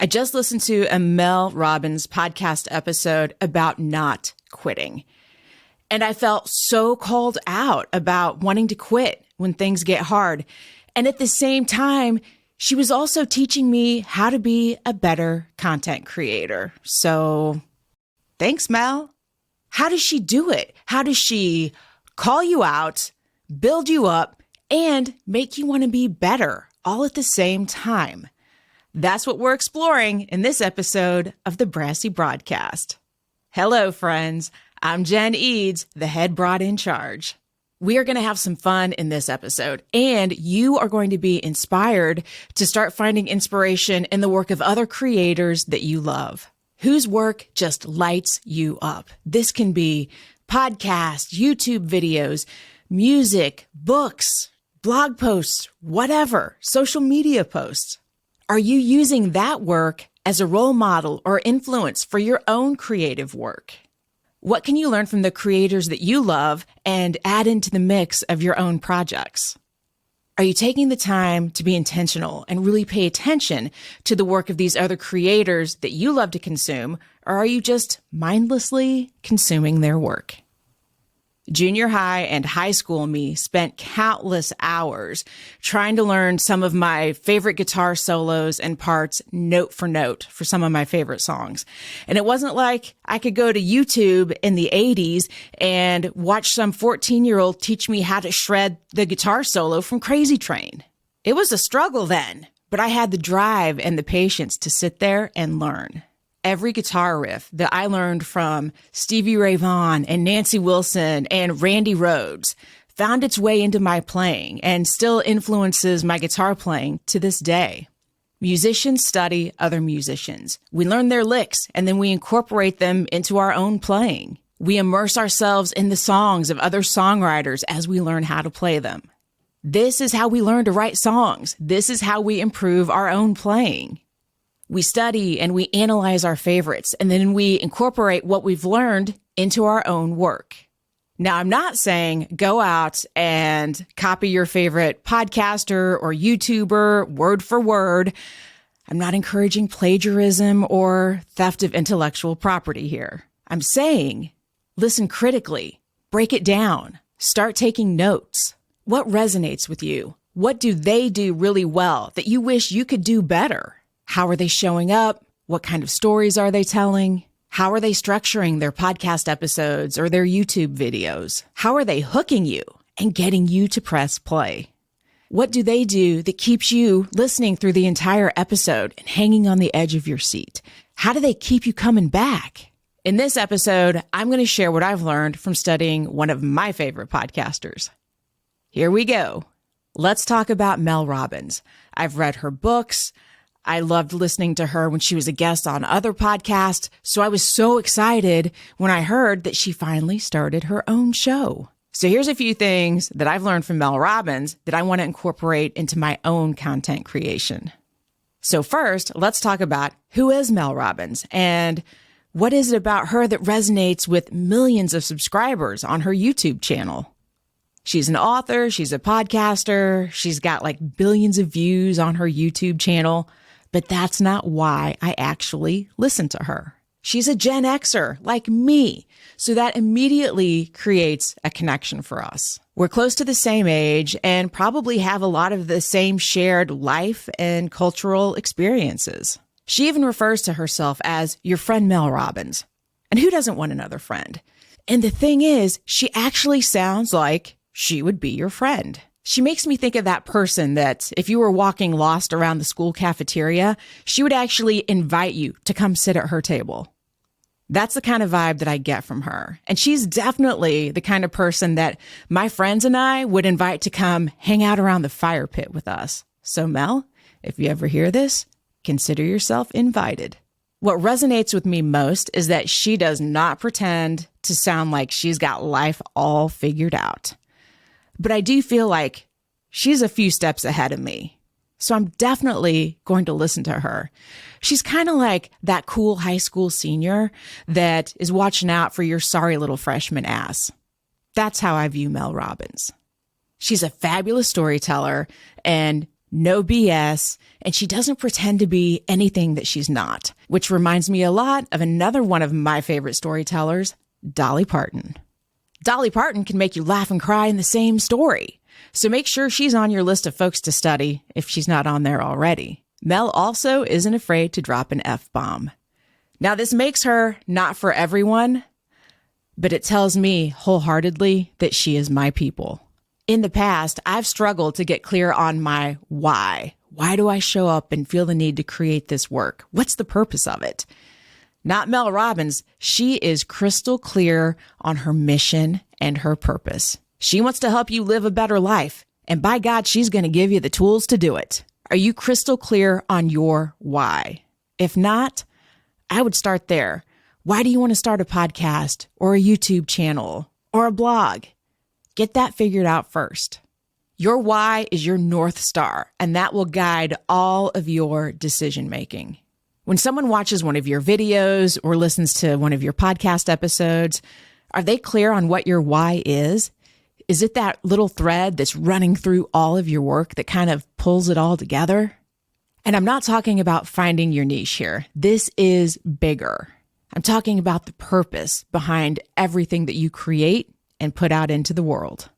I just listened to a Mel Robbins podcast episode about not quitting. And I felt so called out about wanting to quit when things get hard. And at the same time, she was also teaching me how to be a better content creator. So thanks, Mel. How does she do it? How does she call you out, build you up, and make you want to be better all at the same time? That's what we're exploring in this episode of the Brassy Broadcast. Hello, friends. I'm Jen Eads, the head broad in charge. We are going to have some fun in this episode, and you are going to be inspired to start finding inspiration in the work of other creators that you love, whose work just lights you up. This can be podcasts, YouTube videos, music, books, blog posts, whatever, social media posts. Are you using that work as a role model or influence for your own creative work? What can you learn from the creators that you love and add into the mix of your own projects? Are you taking the time to be intentional and really pay attention to the work of these other creators that you love to consume, or are you just mindlessly consuming their work? Junior high and high school me spent countless hours trying to learn some of my favorite guitar solos and parts note for note for some of my favorite songs. And it wasn't like I could go to YouTube in the 80s and watch some 14-year-old teach me how to shred the guitar solo from Crazy Train. It was a struggle then, but I had the drive and the patience to sit there and learn. Every guitar riff that I learned from Stevie Ray Vaughan and Nancy Wilson and Randy Rhoads found its way into my playing and still influences my guitar playing to this day. Musicians study other musicians. We learn their licks and then we incorporate them into our own playing. We immerse ourselves in the songs of other songwriters as we learn how to play them. This is how we learn to write songs. This is how we improve our own playing. We study and we analyze our favorites, and then we incorporate what we've learned into our own work. Now, I'm not saying go out and copy your favorite podcaster or YouTuber word for word. I'm not encouraging plagiarism or theft of intellectual property here. I'm saying listen critically, break it down, start taking notes. What resonates with you? What do they do really well that you wish you could do better? How are they showing up? What kind of stories are they telling? How are they structuring their podcast episodes or their YouTube videos? How are they hooking you and getting you to press play? What do they do that keeps you listening through the entire episode and hanging on the edge of your seat? How do they keep you coming back? In this episode, I'm going to share what I've learned from studying one of my favorite podcasters. Here we go. Let's talk about Mel Robbins. I've read her books. I loved listening to her when she was a guest on other podcasts, so I was so excited when I heard that she finally started her own show. So here's a few things that I've learned from Mel Robbins that I want to incorporate into my own content creation. So first, let's talk about who is Mel Robbins and what is it about her that resonates with millions of subscribers on her YouTube channel. She's an author, she's a podcaster, she's got like billions of views on her YouTube channel. But that's not why I actually listen to her. She's a Gen Xer like me, so that immediately creates a connection for us. We're close to the same age and probably have a lot of the same shared life and cultural experiences. She even refers to herself as your friend Mel Robbins. And who doesn't want another friend? And the thing is, she actually sounds like she would be your friend. She makes me think of that person that if you were walking lost around the school cafeteria, she would actually invite you to come sit at her table. That's the kind of vibe that I get from her. And she's definitely the kind of person that my friends and I would invite to come hang out around the fire pit with us. So Mel, if you ever hear this, consider yourself invited. What resonates with me most is that she does not pretend to sound like she's got life all figured out. But I do feel like she's a few steps ahead of me. So I'm definitely going to listen to her. She's kind of like that cool high school senior that is watching out for your sorry little freshman ass. That's how I view Mel Robbins. She's a fabulous storyteller and no BS, and she doesn't pretend to be anything that she's not, which reminds me a lot of another one of my favorite storytellers, Dolly Parton. Dolly Parton can make you laugh and cry in the same story, so make sure she's on your list of folks to study if she's not on there already. Mel also isn't afraid to drop an F-bomb. Now, this makes her not for everyone, but it tells me wholeheartedly that she is my people. In the past, I've struggled to get clear on my why. Why do I show up and feel the need to create this work? What's the purpose of it? Not Mel Robbins. She is crystal clear on her mission and her purpose. She wants to help you live a better life. And by God, she's going to give you the tools to do it. Are you crystal clear on your why? If not, I would start there. Why do you want to start a podcast or a YouTube channel or a blog? Get that figured out first. Your why is your North Star, and that will guide all of your decision making. When someone watches one of your videos or listens to one of your podcast episodes, are they clear on what your why is? Is it that little thread that's running through all of your work that kind of pulls it all together? And I'm not talking about finding your niche here. This is bigger. I'm talking about the purpose behind everything that you create and put out into the world.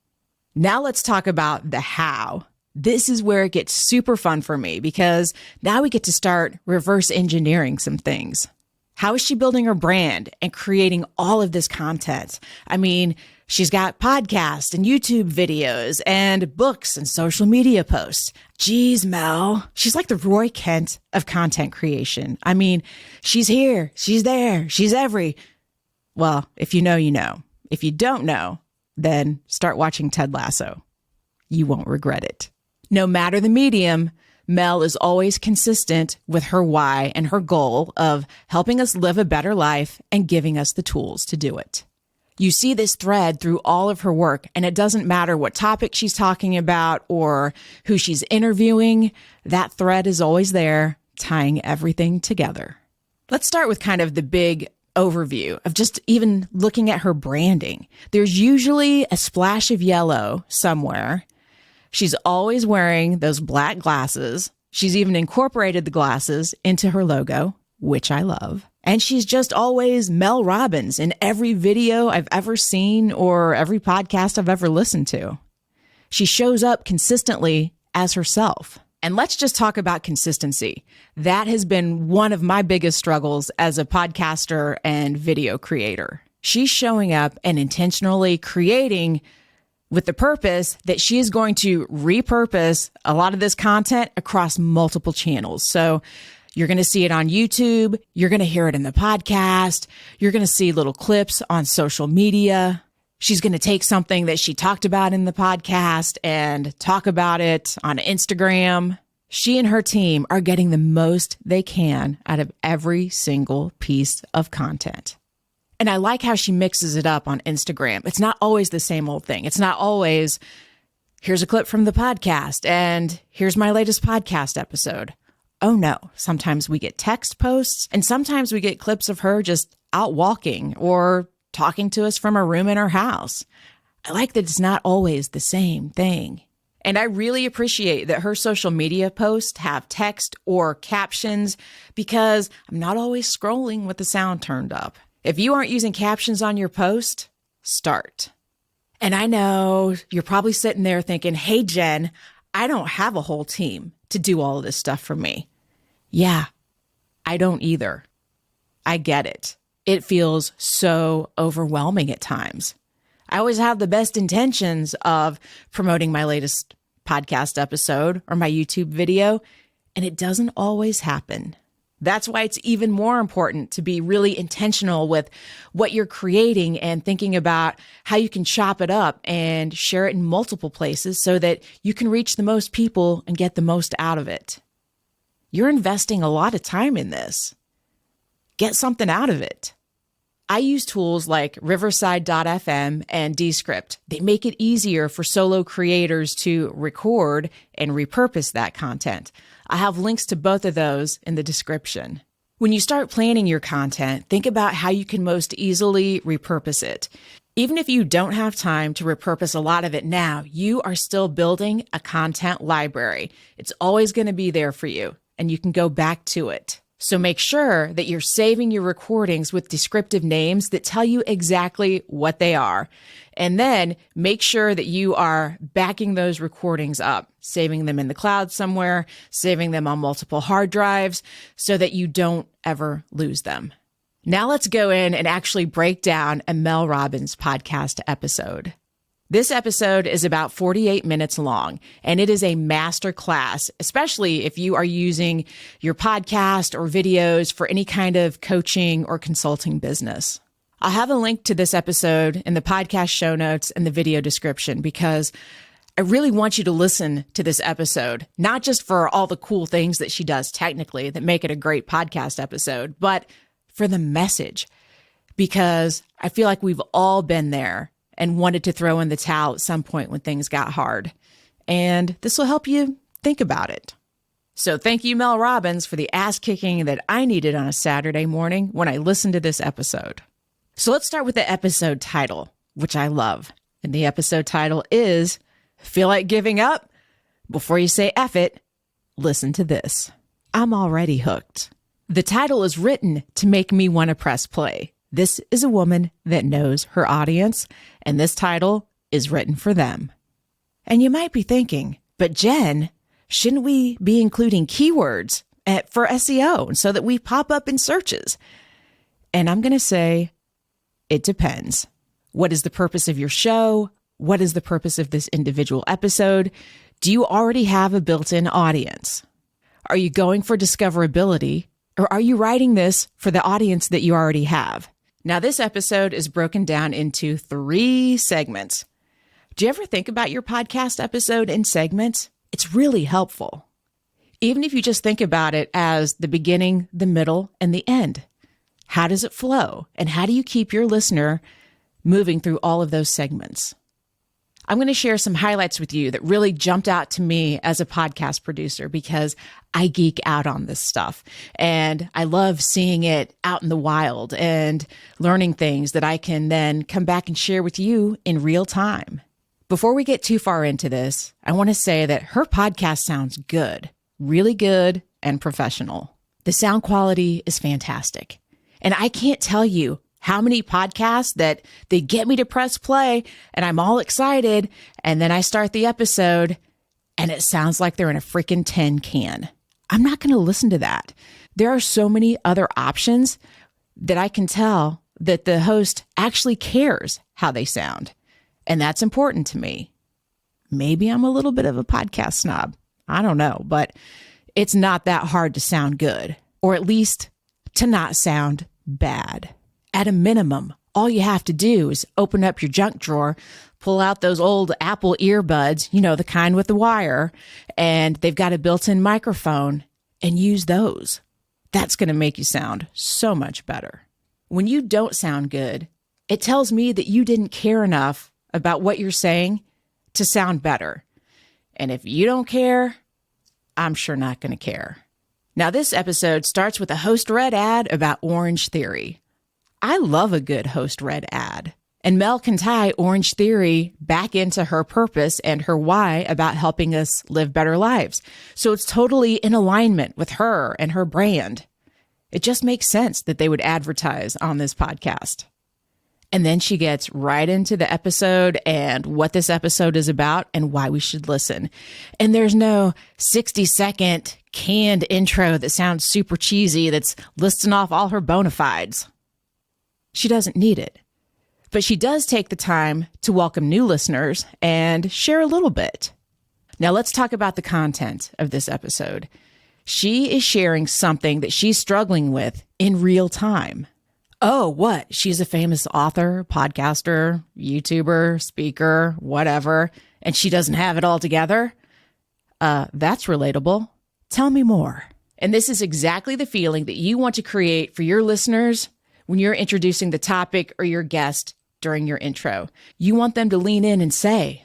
Now let's talk about the how. This is where it gets super fun for me because now we get to start reverse engineering some things. How is she building her brand and creating all of this content? I mean, she's got podcasts and YouTube videos and books and social media posts. Geez, Mel, she's like the Roy Kent of content creation. I mean, she's here, she's there, she's well, if you know, you know. If you don't know, then start watching Ted Lasso. You won't regret it. No matter the medium, Mel is always consistent with her why and her goal of helping us live a better life and giving us the tools to do it. You see this thread through all of her work, and it doesn't matter what topic she's talking about or who she's interviewing, that thread is always there, tying everything together. Let's start with kind of the big overview of just even looking at her branding. There's usually a splash of yellow somewhere. She's always wearing those black glasses. She's even incorporated the glasses into her logo, which I love. And she's just always Mel Robbins in every video I've ever seen or every podcast I've ever listened to. She shows up consistently as herself. And let's just talk about consistency. That has been one of my biggest struggles as a podcaster and video creator. She's showing up and intentionally creating with the purpose that she is going to repurpose a lot of this content across multiple channels. So you're going to see it on YouTube. You're going to hear it in the podcast. You're going to see little clips on social media. She's going to take something that she talked about in the podcast and talk about it on Instagram. She and her team are getting the most they can out of every single piece of content. And I like how she mixes it up on Instagram. It's not always the same old thing. It's not always, here's a clip from the podcast and here's my latest podcast episode. Oh no, sometimes we get text posts and sometimes we get clips of her just out walking or talking to us from her room in her house. I like that it's not always the same thing. And I really appreciate that her social media posts have text or captions because I'm not always scrolling with the sound turned up. If you aren't using captions on your post, start. And I know you're probably sitting there thinking, hey, Jen, I don't have a whole team to do all of this stuff for me. Yeah, I don't either. I get it. It feels so overwhelming at times. I always have the best intentions of promoting my latest podcast episode or my YouTube video, and it doesn't always happen. That's why it's even more important to be really intentional with what you're creating and thinking about how you can chop it up and share it in multiple places so that you can reach the most people and get the most out of it. You're investing a lot of time in this. Get something out of it. I use tools like Riverside.fm and Descript. They make it easier for solo creators to record and repurpose that content. I have links to both of those in the description. When you start planning your content, think about how you can most easily repurpose it. Even if you don't have time to repurpose a lot of it now, you are still building a content library. It's always going to be there for you, and you can go back to it. So make sure that you're saving your recordings with descriptive names that tell you exactly what they are. And then make sure that you are backing those recordings up, saving them in the cloud somewhere, saving them on multiple hard drives so that you don't ever lose them. Now let's go in and actually break down a Mel Robbins podcast episode. This episode is about 48 minutes long, and it is a masterclass, especially if you are using your podcast or videos for any kind of coaching or consulting business. I'll have a link to this episode in the podcast show notes and the video description because I really want you to listen to this episode, not just for all the cool things that she does technically that make it a great podcast episode, but for the message, because I feel like we've all been there and wanted to throw in the towel at some point when things got hard. And this will help you think about it. So thank you, Mel Robbins, for the ass kicking that I needed on a Saturday morning when I listened to this episode. So let's start with the episode title, which I love. And the episode title is Feel Like Giving Up? Before you say F it, listen to this. I'm already hooked. The title is written to make me want to press play. This is a woman that knows her audience, and this title is written for them. And you might be thinking, but Jen, shouldn't we be including keywords for SEO so that we pop up in searches? And I'm going to say, it depends. What is the purpose of your show? What is the purpose of this individual episode? Do you already have a built-in audience? Are you going for discoverability, or are you writing this for the audience that you already have? Now, this episode is broken down into 3 segments. Do you ever think about your podcast episode in segments? It's really helpful. Even if you just think about it as the beginning, the middle, and the end. How does it flow? And how do you keep your listener moving through all of those segments? I'm going to share some highlights with you that really jumped out to me as a podcast producer because I geek out on this stuff and I love seeing it out in the wild and learning things that I can then come back and share with you in real time. Before we get too far into this, I want to say that her podcast sounds good, really good and professional. The sound quality is fantastic. And I can't tell you how many podcasts that they get me to press play and I'm all excited. And then I start the episode and it sounds like they're in a freaking tin can. I'm not going to listen to that. There are so many other options that I can tell that the host actually cares how they sound. And that's important to me. Maybe I'm a little bit of a podcast snob. I don't know, but it's not that hard to sound good, or at least to not sound bad. At a minimum, all you have to do is open up your junk drawer, pull out those old Apple earbuds, the kind with the wire, and they've got a built-in microphone, and use those. That's going to make you sound so much better. When you don't sound good, it tells me that you didn't care enough about what you're saying to sound better. And if you don't care, I'm sure not going to care. Now, this episode starts with a host read ad about Orange Theory. I love a good host read ad. And Mel can tie Orange Theory back into her purpose and her why about helping us live better lives. So it's totally in alignment with her and her brand. It just makes sense that they would advertise on this podcast. And then she gets right into the episode and what this episode is about and why we should listen. And there's no 60-second canned intro that sounds super cheesy that's listing off all her bona fides. She doesn't need it. But she does take the time to welcome new listeners and share a little bit. Now let's talk about the content of this episode. She is sharing something that she's struggling with in real time. Oh, what? She's a famous author, podcaster, YouTuber, speaker, whatever, and she doesn't have it all together? That's relatable. Tell me more. And this is exactly the feeling that you want to create for your listeners when you're introducing the topic or your guest during your intro. You want them to lean in and say,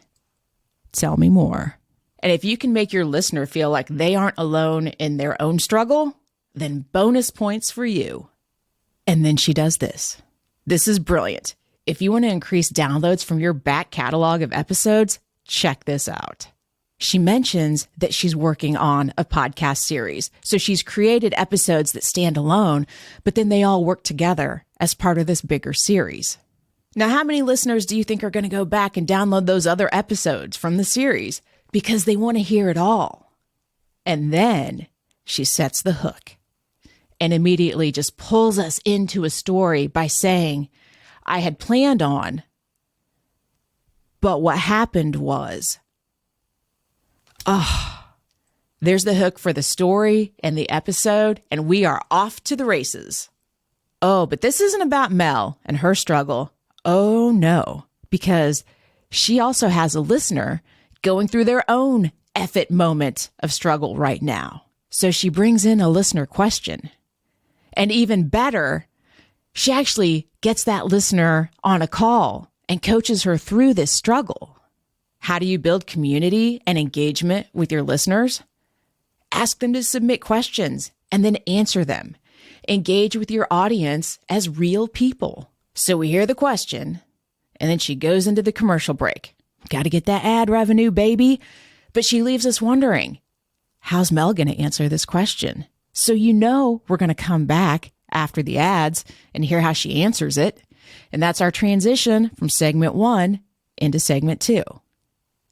tell me more. And if you can make your listener feel like they aren't alone in their own struggle, then bonus points for you. And then she does this. This is brilliant. If you want to increase downloads from your back catalog of episodes, check this out. She mentions that she's working on a podcast series. So she's created episodes that stand alone, but then they all work together as part of this bigger series. Now, how many listeners do you think are going to go back and download those other episodes from the series because they want to hear it all? And then she sets the hook and immediately just pulls us into a story by saying, I had planned on, but what happened was, there's the hook for the story and the episode, and we are off to the races. Oh, but this isn't about Mel and her struggle. Oh, no, because she also has a listener going through their own effort moment of struggle right now. So she brings in a listener question. And even better, she actually gets that listener on a call and coaches her through this struggle. How do you build community and engagement with your listeners? Ask them to submit questions and then answer them. Engage with your audience as real people. So we hear the question, and then she goes into the commercial break. Got to get that ad revenue, baby. But she leaves us wondering, how's Mel going to answer this question? So we're going to come back after the ads and hear how she answers it. And that's our transition from segment 1 into segment 2.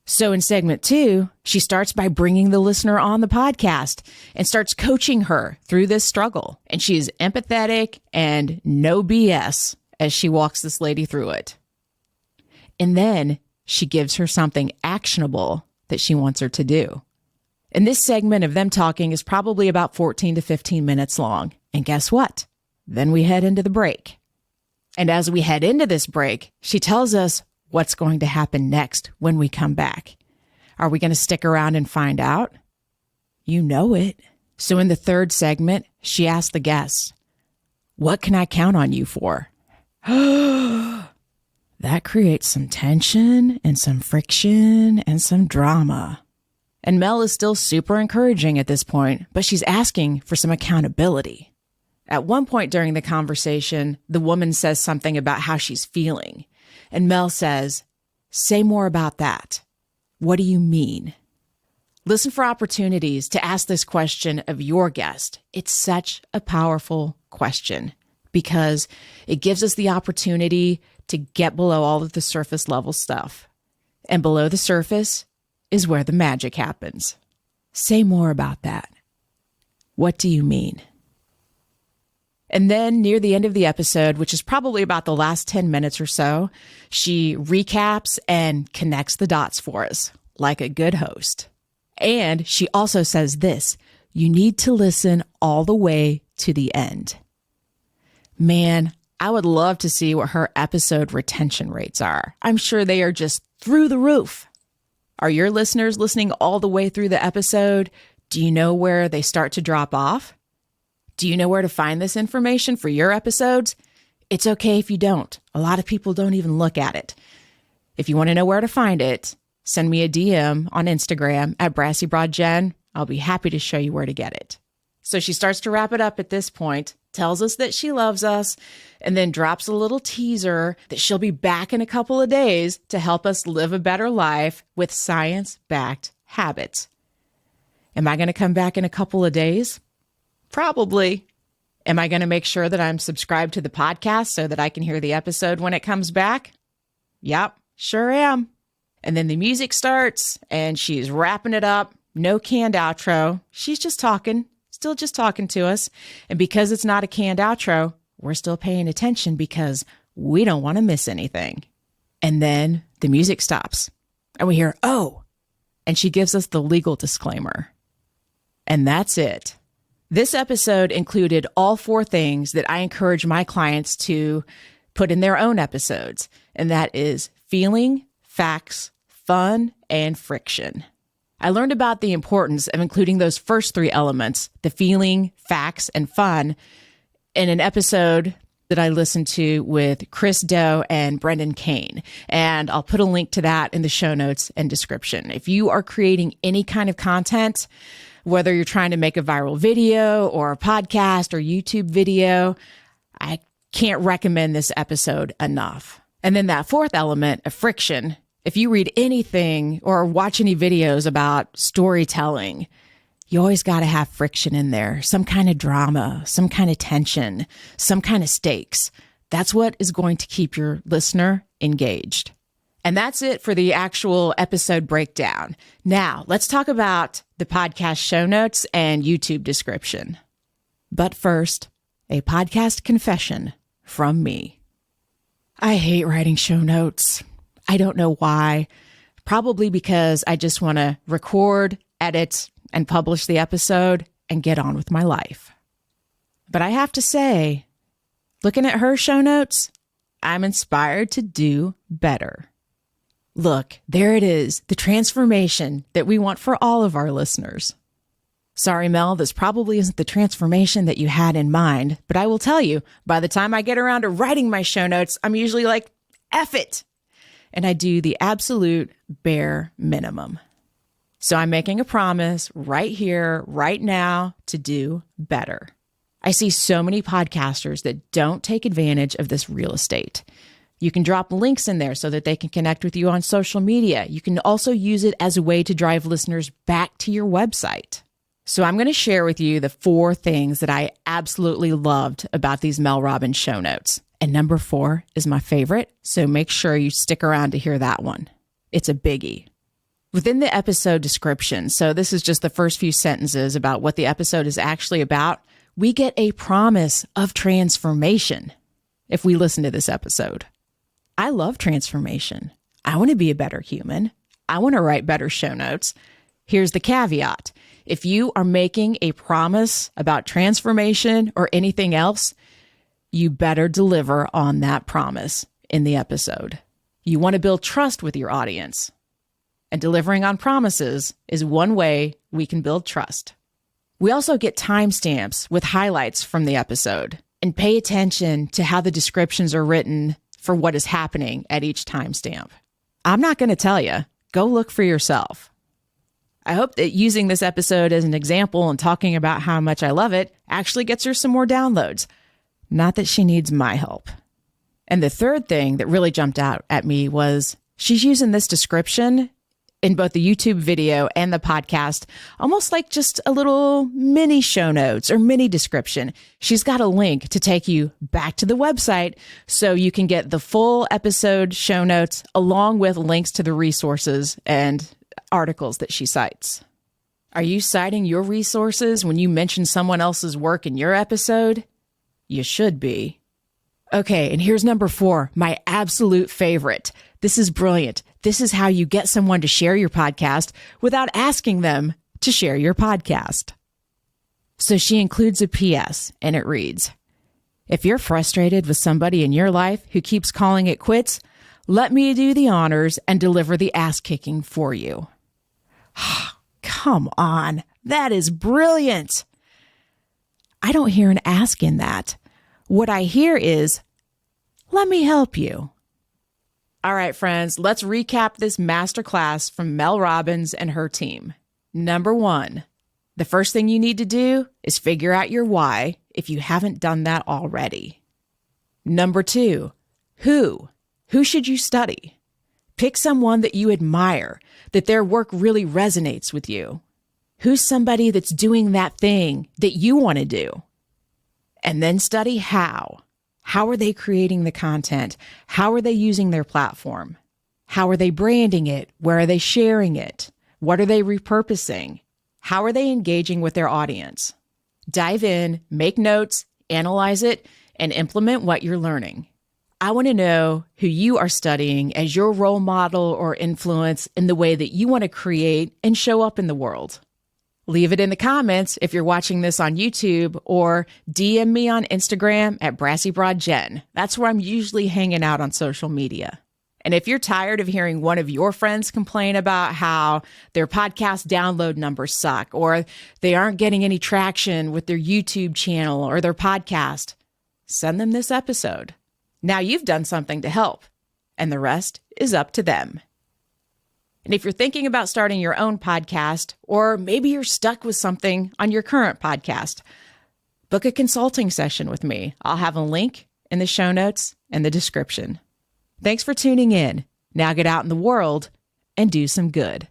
So in segment 2, she starts by bringing the listener on the podcast and starts coaching her through this struggle. And she is empathetic and no BS as she walks this lady through it. And then she gives her something actionable that she wants her to do. And this segment of them talking is probably about 14 to 15 minutes long. And guess what? Then we head into the break. And as we head into this break, she tells us what's going to happen next when we come back. Are we going to stick around and find out? You know it. So in the third segment, she asks the guests, what can I count on you for? That creates some tension and some friction and some drama. And Mel is still super encouraging at this point, but she's asking for some accountability. At one point during the conversation, the woman says something about how she's feeling. And Mel says, say more about that. What do you mean? Listen for opportunities to ask this question of your guest. It's such a powerful question because it gives us the opportunity to get below all of the surface level stuff. And below the surface is where the magic happens. Say more about that. What do you mean? And then near the end of the episode, which is probably about the last 10 minutes or so, she recaps and connects the dots for us like a good host. And she also says this, you need to listen all the way to the end. Man, I would love to see what her episode retention rates are. I'm sure they are just through the roof. Are your listeners listening all the way through the episode? Do you know where they start to drop off? Do you know where to find this information for your episodes? It's okay if you don't. A lot of people don't even look at it. If you want to know where to find it, send me a DM on Instagram at BrassyBroadJen. I'll be happy to show you where to get it. So she starts to wrap it up at this point, tells us that she loves us, and then drops a little teaser that she'll be back in a couple of days to help us live a better life with science-backed habits. Am I going to come back in a couple of days? Probably. Am I going to make sure that I'm subscribed to the podcast so that I can hear the episode when it comes back? Yep, sure am. And then the music starts and she's wrapping it up. No canned outro. She's just talking, still just talking to us. And because it's not a canned outro, we're still paying attention because we don't want to miss anything. And then the music stops and we hear, oh, and she gives us the legal disclaimer. And that's it. This episode included all 4 things that I encourage my clients to put in their own episodes, and that is feeling, facts, fun, and friction. I learned about the importance of including those first 3 elements, the feeling, facts, and fun, in an episode that I listened to with Chris Doe and Brendan Kane. And I'll put a link to that in the show notes and description. If you are creating any kind of content, whether you're trying to make a viral video or a podcast or YouTube video, I can't recommend this episode enough. And then that fourth element of friction, if you read anything or watch any videos about storytelling, you always got to have friction in there, some kind of drama, some kind of tension, some kind of stakes. That's what is going to keep your listener engaged. And that's it for the actual episode breakdown. Now, let's talk about the podcast show notes and YouTube description. But first, a podcast confession from me. I hate writing show notes. I don't know why. Probably because I just want to record, edit, and publish the episode and get on with my life. But I have to say, looking at her show notes, I'm inspired to do better. Look, there it is, the transformation that we want for all of our listeners. Sorry, Mel, this probably isn't the transformation that you had in mind, but I will tell you, by the time I get around to writing my show notes, I'm usually like, F it. And I do the absolute bare minimum. So I'm making a promise right here, right now, to do better. I see so many podcasters that don't take advantage of this real estate. You can drop links in there so that they can connect with you on social media. You can also use it as a way to drive listeners back to your website. So I'm going to share with you the 4 things that I absolutely loved about these Mel Robbins show notes. And number 4 is my favorite, so make sure you stick around to hear that one. It's a biggie. Within the episode description, so this is just the first few sentences about what the episode is actually about, we get a promise of transformation if we listen to this episode. I love transformation. I want to be a better human. I want to write better show notes. Here's the caveat. If you are making a promise about transformation or anything else, you better deliver on that promise in the episode. You want to build trust with your audience. And delivering on promises is one way we can build trust. We also get timestamps with highlights from the episode, and pay attention to how the descriptions are written for what is happening at each timestamp. I'm not going to tell you. Go look for yourself. I hope that using this episode as an example and talking about how much I love it actually gets her some more downloads. Not that she needs my help. And the third thing that really jumped out at me was she's using this description in both the YouTube video and the podcast, almost like just a little mini show notes or mini description. She's got a link to take you back to the website so you can get the full episode show notes along with links to the resources and articles that she cites. Are you citing your resources when you mention someone else's work in your episode? You should be. Okay, and here's number 4, my absolute favorite. This is brilliant. This is how you get someone to share your podcast without asking them to share your podcast. So she includes a PS, and it reads, if you're frustrated with somebody in your life who keeps calling it quits, let me do the honors and deliver the ass kicking for you. Come on. That is brilliant. I don't hear an ask in that. What I hear is, let me help you. All right, friends, let's recap this masterclass from Mel Robbins and her team. Number 1, the first thing you need to do is figure out your why if you haven't done that already. Number 2, who? Who should you study? Pick someone that you admire, that their work really resonates with you. Who's somebody that's doing that thing that you want to do? And then study how. How are they creating the content? How are they using their platform? How are they branding it? Where are they sharing it? What are they repurposing? How are they engaging with their audience? Dive in, make notes, analyze it, and implement what you're learning. I want to know who you are studying as your role model or influence in the way that you want to create and show up in the world. Leave it in the comments if you're watching this on YouTube, or DM me on Instagram at BrassyBroadJen. That's where I'm usually hanging out on social media. And if you're tired of hearing one of your friends complain about how their podcast download numbers suck, or they aren't getting any traction with their YouTube channel or their podcast, send them this episode. Now you've done something to help, and the rest is up to them. And if you're thinking about starting your own podcast, or maybe you're stuck with something on your current podcast, book a consulting session with me. I'll have a link in the show notes and the description. Thanks for tuning in. Now get out in the world and do some good.